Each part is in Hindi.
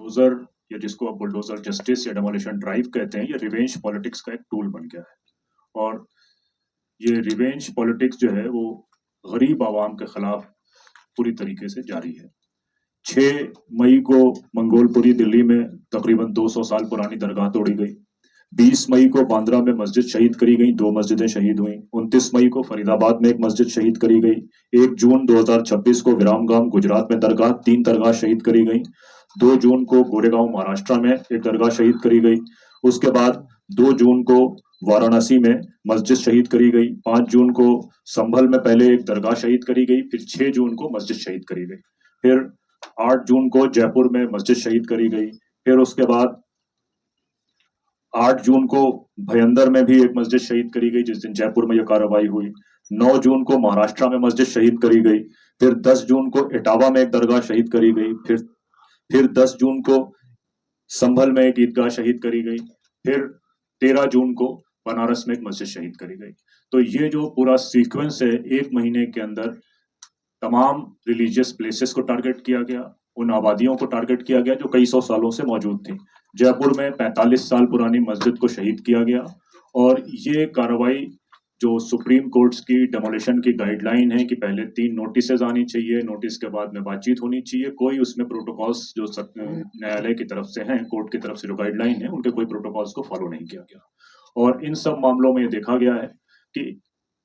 बुलडोजर या जिसको आप बुलडोजर जस्टिस या डेमोलिशन ड्राइव कहते हैं, ये रिवेंज पॉलिटिक्स का एक टूल बन गया है। और ये रिवेंज पॉलिटिक्स जो है वो गरीब आवाम के खिलाफ पूरी तरीके से जारी है। 6 मई को मंगोलपुरी दिल्ली में तकरीबन 200 साल पुरानी दरगाह तोड़ी गई। 20 मई को बांद्रा में मस्जिद शहीद करी गई, 2 मस्जिदें शहीद हुई। 29 मई को फरीदाबाद में एक मस्जिद शहीद करी गई। 1 जून 2026 को विरामगाम गुजरात में दरगाह 3 दरगाह शहीद करी गई। 2 जून को गोरेगांव महाराष्ट्र में एक दरगाह शहीद करी गई। उसके बाद 2 जून को वाराणसी में मस्जिद शहीद करी गई। 5 जून को संभल में पहले एक दरगाह शहीद करी गई, फिर 6 जून को मस्जिद शहीद करी गई। फिर 8 जून को जयपुर में मस्जिद शहीद करी गई। फिर उसके बाद 8 जून को भयंदर में भी एक मस्जिद शहीद करी गई, जिस दिन जयपुर में यह कार्रवाई हुई। 9 जून को महाराष्ट्र में मस्जिद शहीद करी गई। फिर 10 जून को इटावा में एक दरगाह शहीद करी गई। फिर 10 जून को संभल में एक ईदगाह शहीद करी गई। फिर 13 जून को बनारस में एक मस्जिद शहीद करी गई। तो ये जो पूरा सीक्वेंस है, 1 महीने के अंदर तमाम रिलीजियस प्लेसेस को टारगेट किया गया, उन आबादियों को टारगेट किया गया जो कई सौ सालों से मौजूद थी। जयपुर में 45 साल पुरानी मस्जिद को शहीद किया गया। और ये कार्रवाई जो सुप्रीम कोर्ट्स की डेमोलिशन की गाइडलाइन है कि पहले 3 नोटिसेज आनी चाहिए, नोटिस के बाद में बातचीत होनी चाहिए, कोई उसमें प्रोटोकॉल्स जो न्यायालय की तरफ से हैं, कोर्ट की तरफ से जो गाइडलाइन है, उनके कोई प्रोटोकॉल्स को फॉलो नहीं किया गया। और इन सब मामलों में ये देखा गया है कि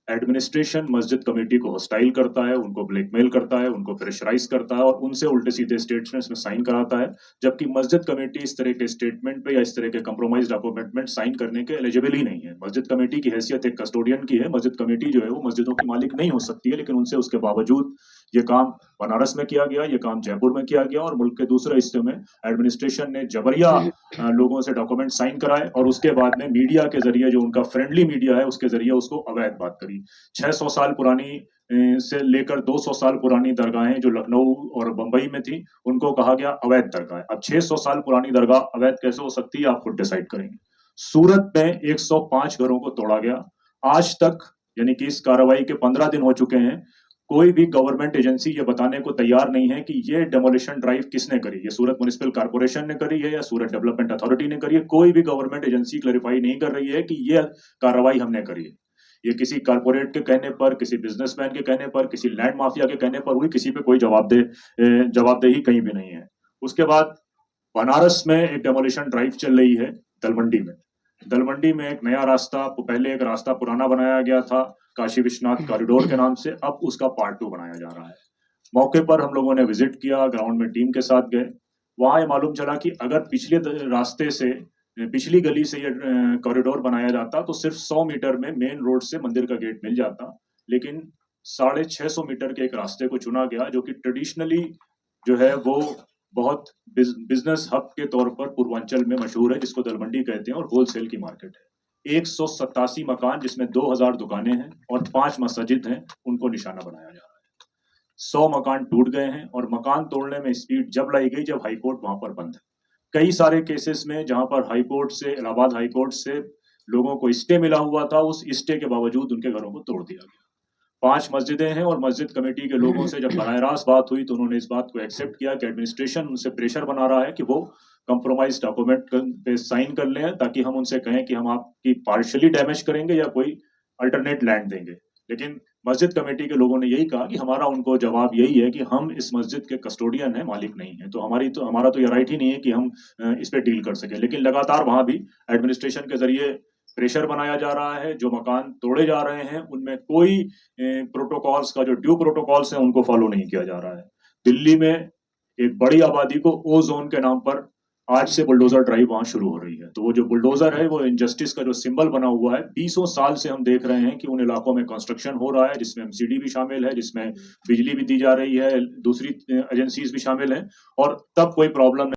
एडमिनिस्ट्रेशन मस्जिद कमेटी को हॉस्टाइल करता है, उनको ब्लैकमेल करता है, उनको प्रेशराइज करता है और उनसे उल्टे सीधे स्टेटमेंट्स में साइन कराता है, जबकि मस्जिद कमेटी इस तरह के स्टेटमेंट पे या इस तरह के कंप्रोमाइज डॉक्यूमेंट साइन करने के एलिजिबल ही नहीं है। मस्जिद कमेटी की हैसियत एक कस्टोडियन की है। मस्जिद कमेटी जो है वो मस्जिदों की मालिक नहीं हो सकती है, लेकिन उनसे उसके बावजूद ये काम बनारस में किया गया, ये काम जयपुर में किया गया और मुल्क के दूसरे हिस्से में एडमिनिस्ट्रेशन ने जबरिया लोगों से डॉक्यूमेंट साइन कराए और उसके बाद में मीडिया के जरिए, जो उनका फ्रेंडली मीडिया है, उसके जरिए उसको अवैध बात करी। 600 साल पुरानी से लेकर 200 साल पुरानी दरगाहें जो लखनऊ और बंबई में थी, उनको कहा गया अवैध दरगाह। अब 600 साल पुरानी दरगाह अवैध कैसे हो सकती है, आप खुद डिसाइड करेंगे। सूरत में 105 घरों को तोड़ा गया। आज तक, यानी कि इस कार्रवाई के 15 दिन हो चुके हैं, कोई भी गवर्नमेंट एजेंसी ये बताने को तैयार नहीं है कि ये डेमोलिशन ड्राइव किसने करी, ये सूरत म्युनिसिपल कॉर्पोरेशन ने करी है या सूरत डेवलपमेंट अथॉरिटी ने करी है। कोई भी गवर्नमेंट एजेंसी क्लैरिफाई नहीं कर रही है कि ये कार्रवाई हमने करी है। ये किसी कारपोरेट के कहने पर, किसी बिजनेसमैन के कहने पर, किसी लैंड माफिया के कहने पर हुई, किसी पे कोई जवाबदेही कहीं भी नहीं है। उसके बाद बनारस में एक डेमोलिशन ड्राइव चल रही है दलमंडी में। दलमंडी में एक नया रास्ता, पहले एक रास्ता पुराना बनाया गया था काशी विश्वनाथ कॉरिडोर के नाम से, अब उसका पार्ट 2 बनाया जा रहा है। मौके पर हम लोगों ने विजिट किया, ग्राउंड में टीम के साथ गए। वहां ये मालूम चला कि अगर पिछले रास्ते से, पिछली गली से ये कॉरिडोर बनाया जाता तो सिर्फ 100 मीटर में मेन रोड से मंदिर का गेट मिल जाता, लेकिन 650 मीटर के एक रास्ते को चुना गया जो कि ट्रेडिशनली जो है वो बहुत बिजनेस हब के तौर पर पूर्वांचल में मशहूर है, जिसको दलमंडी कहते हैं और होलसेल की मार्केट है। 187 मकान, जिसमें 2000 दुकानें हैं और 5 मस्जिद हैं, उनको निशाना बनाया जा रहा है। 100 मकान टूट गए हैं और मकान तोड़ने में स्पीड जब लाई गई जब हाईकोर्ट वहां पर बंद है। कई सारे केसेस में जहां पर हाईकोर्ट से, इलाहाबाद हाईकोर्ट से लोगों को स्टे मिला हुआ था, उस स्टे के बावजूद उनके घरों को तोड़ दिया गया। 5 मस्जिदें हैं और मस्जिद कमेटी के लोगों से जब बराह रास्त बात हुई तो उन्होंने इस बात को एक्सेप्ट किया कि एडमिनिस्ट्रेशन उनसे प्रेशर बना रहा है कि वो कंप्रोमाइज डॉक्यूमेंट पे साइन कर लें, ताकि हम उनसे कहें कि हम आपकी पार्शियली डैमेज करेंगे या कोई अल्टरनेट लैंड देंगे। लेकिन मस्जिद कमेटी के लोगों ने यही कहा कि हमारा उनको जवाब यही है कि हम इस मस्जिद के कस्टोडियन हैं, मालिक नहीं है, तो हमारा तो ये राइट ही नहीं है कि हम इस पे डील कर सकें। लेकिन लगातार वहां भी एडमिनिस्ट्रेशन के जरिए प्रेशर बनाया जा रहा है। जो मकान तोड़े जा रहे हैं उनमें कोई प्रोटोकॉल्स का, जो ड्यू प्रोटोकॉल्स हैं, उनको फॉलो नहीं किया जा रहा है। दिल्ली में एक बड़ी आबादी को ओ जोन के नाम पर आज से बुलडोजर ड्राइव वहां शुरू हो रही है। तो वो जो बुलडोजर है वो इनजस्टिस का जो सिंबल बना हुआ है, 20 साल से हम देख रहे हैं कि उन इलाकों में कंस्ट्रक्शन हो रहा है, जिसमें एमसीडी भी शामिल है, जिसमें बिजली भी दी जा रही है, दूसरी एजेंसीज भी शामिल हैं, और तब कोई प्रॉब्लम